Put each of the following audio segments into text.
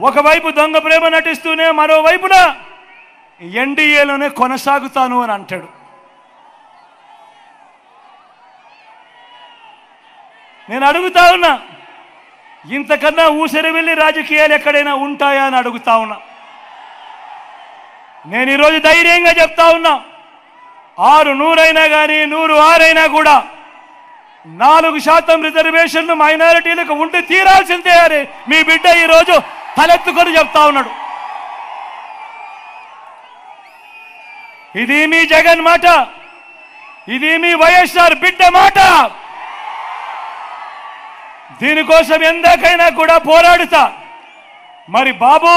ఒకవైపు దొంగ ప్రేమ నటిస్తూనే మరోవైపున ఎన్డీఏలోనే కొనసాగుతాను అని అంటాడు. నేను అడుగుతా ఉన్నా, ఇంతకన్నా ఊసరి వెళ్ళి రాజకీయాలు ఎక్కడైనా ఉంటాయా అని అడుగుతా ఉన్నా. నేను ఈరోజు ధైర్యంగా చెప్తా ఉన్నా, 600 అయినా కానీ 106 అయినా కూడా 4% రిజర్వేషన్లు మైనారిటీలకు ఉండి తీరాల్సిందే అని మీ బిడ్డ ఈరోజు తలెత్తుకొని చెప్తా ఉన్నాడు. ఇది మీ జగన్ మాట, ఇది మీ వైఎస్ఆర్ బిడ్డ మాట. దీనికోసం ఎందాకైనా కూడా పోరాడుతా. మరి బాబు,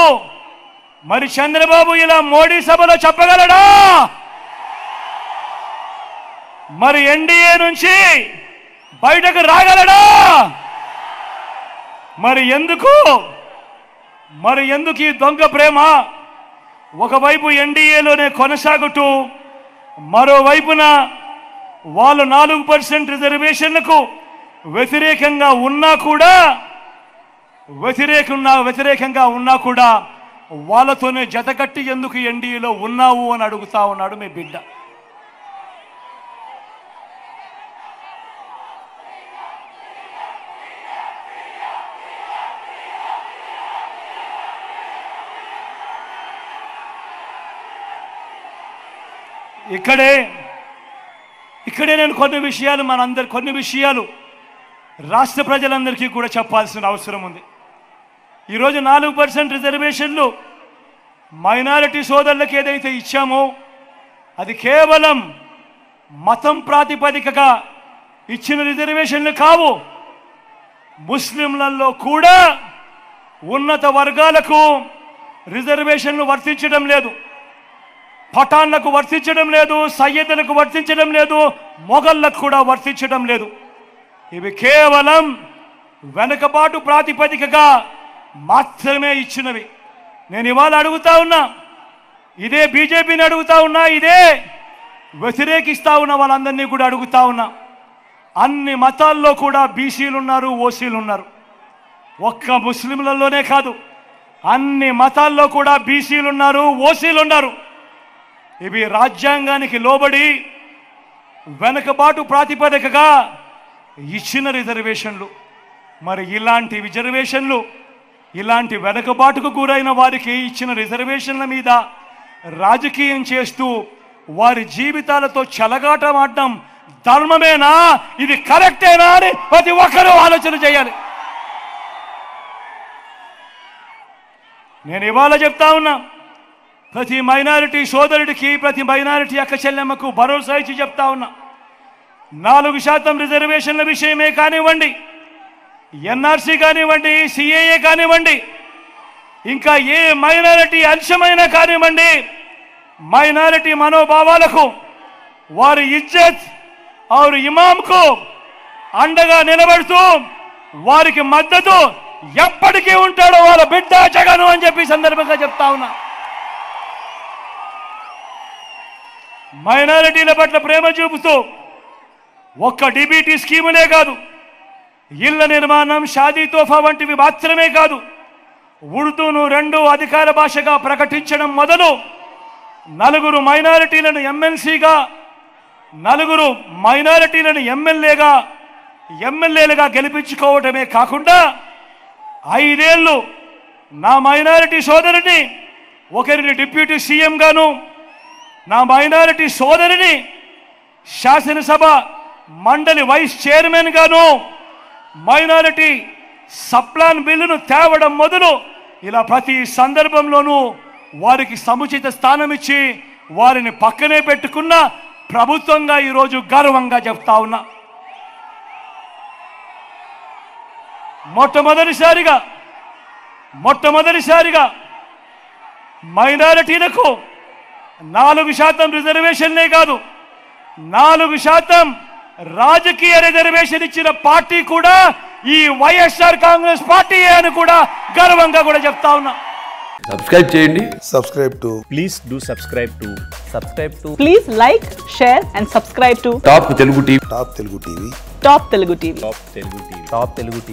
మరి చంద్రబాబు ఇలా మోడీ సభలో చెప్పగలడా? మరి ఎన్డీఏ నుంచి బయటకు రాగలడా? మరి ఎందుకు ఈ దొంగ ప్రేమ? ఒకవైపు ఎన్డీఏలోనే కొనసాగుతూ మరోవైపున వాళ్ళు 4% రిజర్వేషన్లకు వ్యతిరేకంగా ఉన్నా కూడా వాళ్ళతోనే జతకట్టి ఎందుకు ఎన్డీఏలో ఉన్నావు అని అడుగుతా ఉన్నాడు మీ బిడ్డ. ఇక్కడే నేను కొన్ని విషయాలు రాష్ట్ర ప్రజలందరికీ కూడా చెప్పాల్సిన అవసరం ఉంది. ఈరోజు 4% రిజర్వేషన్లు మైనారిటీ సోదరులకు ఏదైతే ఇచ్చామో అది కేవలం మతం ప్రాతిపదికగా ఇచ్చిన రిజర్వేషన్లు కావు. ముస్లింలలో కూడా ఉన్నత వర్గాలకు రిజర్వేషన్లు వర్తించడం లేదు, పఠాన్లకు వర్తించడం లేదు, సయ్యదులకు వర్తించడం లేదు, మొఘళ్లకు కూడా వర్తించడం లేదు. ఇవి కేవలం వెనుకబాటు ప్రాతిపదికగా మాత్రమే ఇచ్చినవి. నేను ఇవాళ అడుగుతా ఉన్నా, ఇదే బీజేపీని అడుగుతా ఉన్నా, ఇదే వ్యతిరేకిస్తా ఉన్న వాళ్ళందరినీ కూడా అడుగుతా ఉన్నా. అన్ని మతాల్లో కూడా బీసీలు ఉన్నారు, ఓసీలు ఉన్నారు. ఒక్క ముస్లింలలోనే కాదు, అన్ని మతాల్లో కూడా బీసీలు ఉన్నారు, ఓసీలు ఉన్నారు. ఇవి రాజ్యాంగానికి లోబడి వెనుకబాటు ప్రాతిపదికగా ఇచ్చిన రిజర్వేషన్లు. మరి ఇలాంటి రిజర్వేషన్లు, ఇలాంటి వెనుకబాటుకు గురైన వారికి ఇచ్చిన రిజర్వేషన్ల మీద రాజకీయం చేస్తూ వారి జీవితాలతో చెలగాటమాడడం ధర్మమేనా? ఇది కరెక్టేనా అని ప్రతి ఒక్కరూ ఆలోచన చేయాలి. నేను ఇవాళ చెప్తా ఉన్నా, ప్రతి మైనారిటీ సోదరుడికి, ప్రతి మైనారిటీ అక్క చెల్లెమ్మకు భరోసా ఇచ్చి చెప్తా ఉన్నా, 4% రిజర్వేషన్ల విషయమే కానివ్వండి, ఎన్ఆర్సీ కానివ్వండి, సిఏఏ కానివ్వండి, ఇంకా ఏ మైనారిటీ అంశమైనా కానివ్వండి, మైనారిటీ మనోభావాలకు, వారి ఇజ్జత్ और ఇమాంకు అండగా నిలబడుతూ వారికి మద్దతు ఎప్పటికీ ఉంటాడో వాళ్ళ బిడ్డ జగన్ అని చెప్పి సందర్భంగా చెప్తా ఉన్నా. మైనారిటీల పట్ల ప్రేమ చూపుతూ ఒక్క డిబిటీ స్కీములే కాదు, ఇళ్ల నిర్మాణం, షాదీ తోఫా వంటివి మాత్రమే కాదు, ఉర్దూను 2వ అధికార భాషగా ప్రకటించడం మొదలు 4 మైనారిటీలను ఎమ్మెల్సీగా, 4 మైనారిటీలను ఎమ్మెల్యేలుగా గెలిపించుకోవటమే కాకుండా 5 ఏళ్ళు నా మైనారిటీ సోదరిని ఒకరిని డిప్యూటీ సీఎం గాను, నా మైనారిటీ సోదరిని శాసనసభ మండలి వైస్ చైర్మన్ గాను, మైనారిటీ సప్లాన్ బిల్లును తేవడం మొదలు ఇలా ప్రతి సందర్భంలోనూ వారికి సముచిత స్థానం ఇచ్చి వారిని పక్కనే పెట్టుకున్న ప్రభుత్వంగా ఈరోజు గర్వంగా చెప్తా ఉన్నా. మొట్టమొదటిసారిగా మైనారిటీలకు 4% రిజర్వేషన్లే కాదు, 4% రాజకీయ రిజర్వేషన్ ఇచ్చిన పార్టీ కూడా ఈ వైఎస్ఆర్ కాంగ్రెస్ పార్టీ అని కూడా గర్వంగా కూడా చెప్తా ఉన్నా. సబ్స్క్రైబ్ చేయండి. Please do subscribe to. Please like, share and subscribe to top Telugu TV. Top Telugu TV.